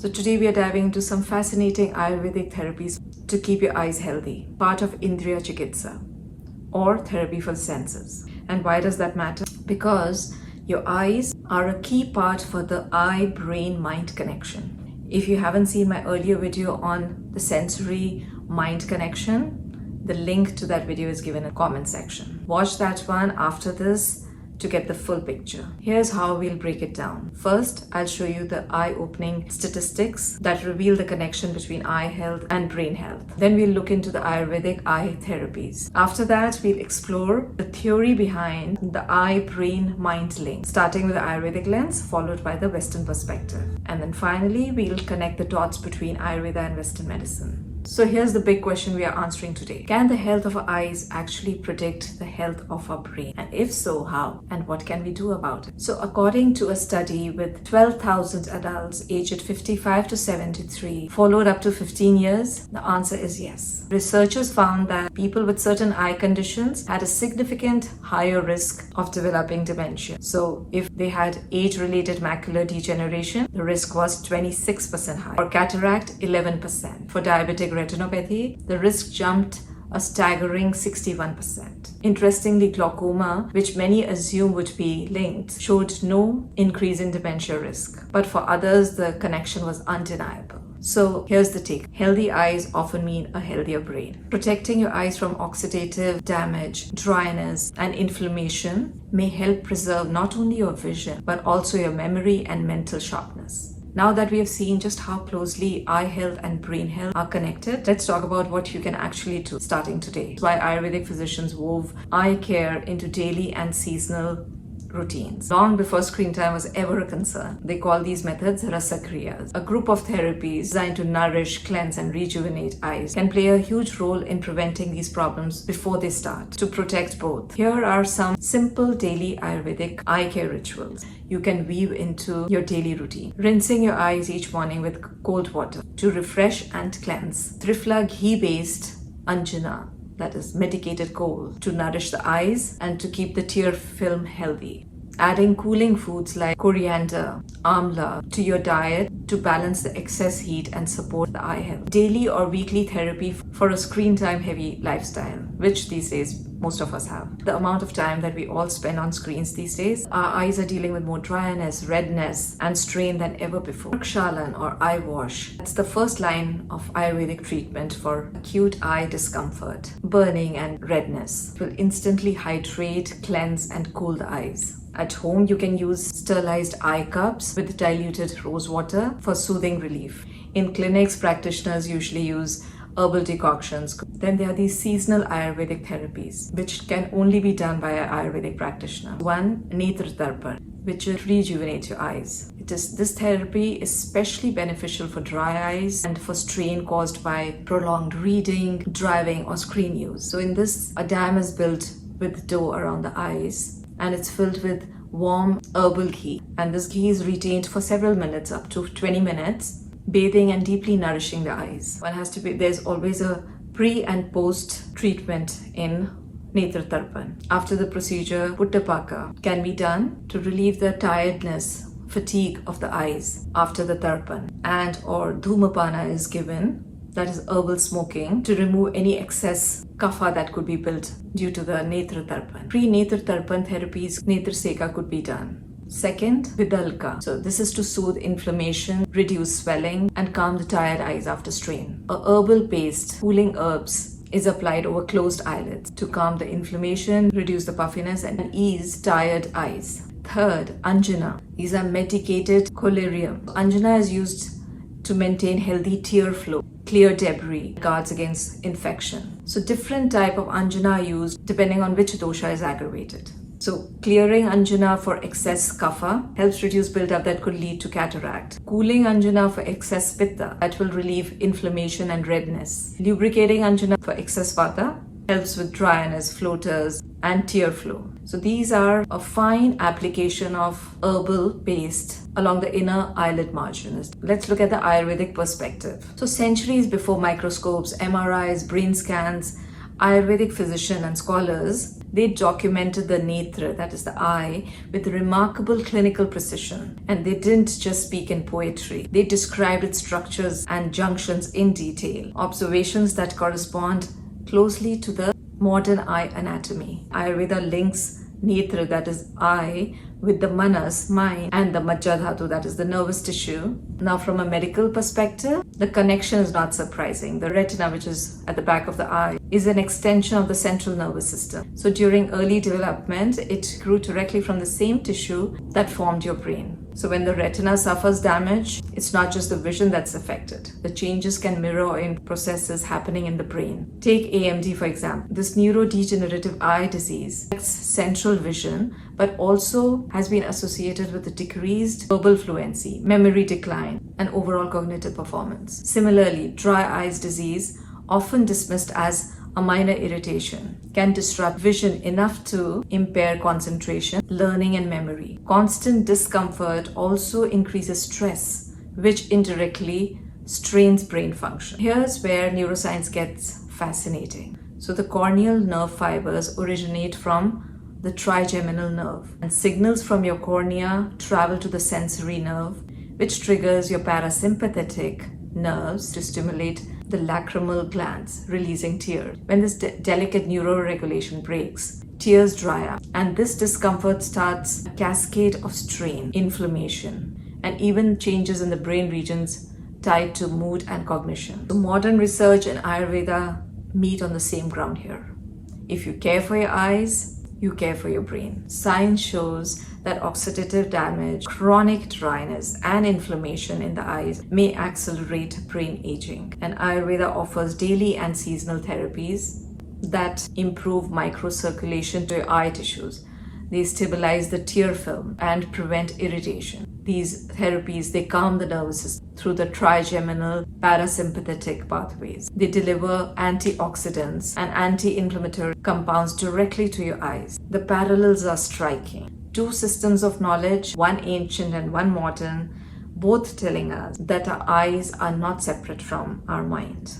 So today we are diving into some fascinating Ayurvedic therapies to keep your eyes healthy, part of Indriya Chikitsa or therapy for senses. And why does that matter? Because your eyes are a key part for the eye-brain-mind connection. If you haven't seen my earlier video on the sensory-mind connection, the link to that video is given in the comment section. Watch that one after this to get the full picture. Here's how we'll break it down. First, I'll show you the eye-opening statistics that reveal the connection between eye health and brain health. Then we'll look into the Ayurvedic eye therapies. After that, we'll explore the theory behind the eye-brain-mind link, starting with the Ayurvedic lens, followed by the Western perspective. And then finally, we'll connect the dots between Ayurveda and Western medicine. So here's the big question we are answering today. Can the health of our eyes actually predict the health of our brain? And if so, how? And what can we do about it? So according to a study with 12,000 adults aged 55 to 73, followed up to 15 years, the answer is yes. Researchers found that people with certain eye conditions had a significant higher risk of developing dementia. So if they had age-related macular degeneration, the risk was 26% higher. For cataract, 11%. For diabetic retinopathy, the risk jumped a staggering 61%. Interestingly, glaucoma, which many assume would be linked, showed no increase in dementia risk. But for others, the connection was undeniable. So here's the take. Healthy eyes often mean a healthier brain. Protecting your eyes from oxidative damage, dryness, and inflammation may help preserve not only your vision, but also your memory and mental sharpness. Now that we have seen just how closely eye health and brain health are connected, let's talk about what you can actually do starting today. That's why Ayurvedic physicians wove eye care into daily and seasonal routines. Long before screen time was ever a concern, they call these methods rasakriyas. A group of therapies designed to nourish, cleanse, and rejuvenate eyes can play a huge role in preventing these problems before they start, to protect both. Here are some simple daily Ayurvedic eye care rituals you can weave into your daily routine. Rinsing your eyes each morning with cold water to refresh and cleanse. Trifla ghee-based anjana, that is medicated cold, to nourish the eyes and to keep the tear film healthy. Adding cooling foods like coriander, amla to your diet to balance the excess heat and support the eye health. Daily or weekly therapy for a screen time heavy lifestyle, which these days most of us have. The amount of time that we all spend on screens these days, our eyes are dealing with more dryness, redness, and strain than ever before. Prakshalan or eye wash. That's the first line of Ayurvedic treatment for acute eye discomfort, burning, and redness. It will instantly hydrate, cleanse, and cool the eyes. At home, you can use sterilized eye cups with diluted rose water for soothing relief. In clinics, practitioners usually use herbal decoctions. Then there are these seasonal Ayurvedic therapies, which can only be done by an Ayurvedic practitioner. One, Netra Tarpana, which will rejuvenate your eyes. This therapy is especially beneficial for dry eyes and for strain caused by prolonged reading, driving, or screen use. So in this, a dam is built with dough around the eyes, and it's filled with warm herbal ghee. And this ghee is retained for several minutes, up to 20 minutes, bathing and deeply nourishing the eyes. There's always a pre and post treatment in Netra Tarpana. After the procedure, Bidalaka can be done to relieve the tiredness, fatigue of the eyes after the Tarpana. And or dhumapana is given, that is herbal smoking, to remove any excess kapha that could be built due to the Netra Tarpana. Pre-Netra Tarpana therapies, Netra Seka could be done. Second, Bidalaka. So this is to soothe inflammation, reduce swelling, and calm the tired eyes after strain. A herbal paste, cooling herbs, is applied over closed eyelids to calm the inflammation, reduce the puffiness, and ease tired eyes. Third, Anjana. These are medicated collyrium. Anjana is used to maintain healthy tear flow, clear debris, guards against infection. So different type of Anjana are used depending on which dosha is aggravated. So clearing Anjana for excess kapha helps reduce buildup that could lead to cataract. Cooling Anjana for excess pitta, that will relieve inflammation and redness. Lubricating Anjana for excess vata helps with dryness, floaters, and tear flow. So these are a fine application of herbal paste along the inner eyelid margins. Let's look at the Ayurvedic perspective. So centuries before microscopes, MRIs, brain scans, Ayurvedic physicians and scholars They documented the netra, that is the eye, with remarkable clinical precision. And they didn't just speak in poetry. They described its structures and junctions in detail, observations that correspond closely to the modern eye anatomy. Ayurveda links netra, that is eye, with the manas, mind, and the majjadhatu, that is the nervous tissue. Now, from a medical perspective, the connection is not surprising. The retina, which is at the back of the eye, is an extension of the central nervous system. So during early development, it grew directly from the same tissue that formed your brain. So when the retina suffers damage, it's not just the vision that's affected. The changes can mirror in processes happening in the brain. Take AMD, for example. This neurodegenerative eye disease affects central vision, but also has been associated with a decreased verbal fluency, memory decline, and overall cognitive performance. Similarly, dry eyes disease, often dismissed as a minor irritation, can disrupt vision enough to impair concentration, learning, and memory. Constant discomfort also increases stress, which indirectly strains brain function. Here's where neuroscience gets fascinating. So the corneal nerve fibers originate from the trigeminal nerve, and signals from your cornea travel to the sensory nerve, which triggers your parasympathetic nerves to stimulate the lacrimal glands, releasing tears. When this delicate neuroregulation breaks, tears dry up, and this discomfort starts a cascade of strain, inflammation, and even changes in the brain regions tied to mood and cognition. So modern research and Ayurveda meet on the same ground here. If you care for your eyes, you care for your brain. Science shows that oxidative damage, chronic dryness, and inflammation in the eyes may accelerate brain aging. And Ayurveda offers daily and seasonal therapies that improve microcirculation to your eye tissues. They stabilize the tear film and prevent irritation. These therapies, they calm the nervous system through the trigeminal parasympathetic pathways. They deliver antioxidants and anti-inflammatory compounds directly to your eyes. The parallels are striking. Two systems of knowledge, one ancient and one modern, both telling us that our eyes are not separate from our mind.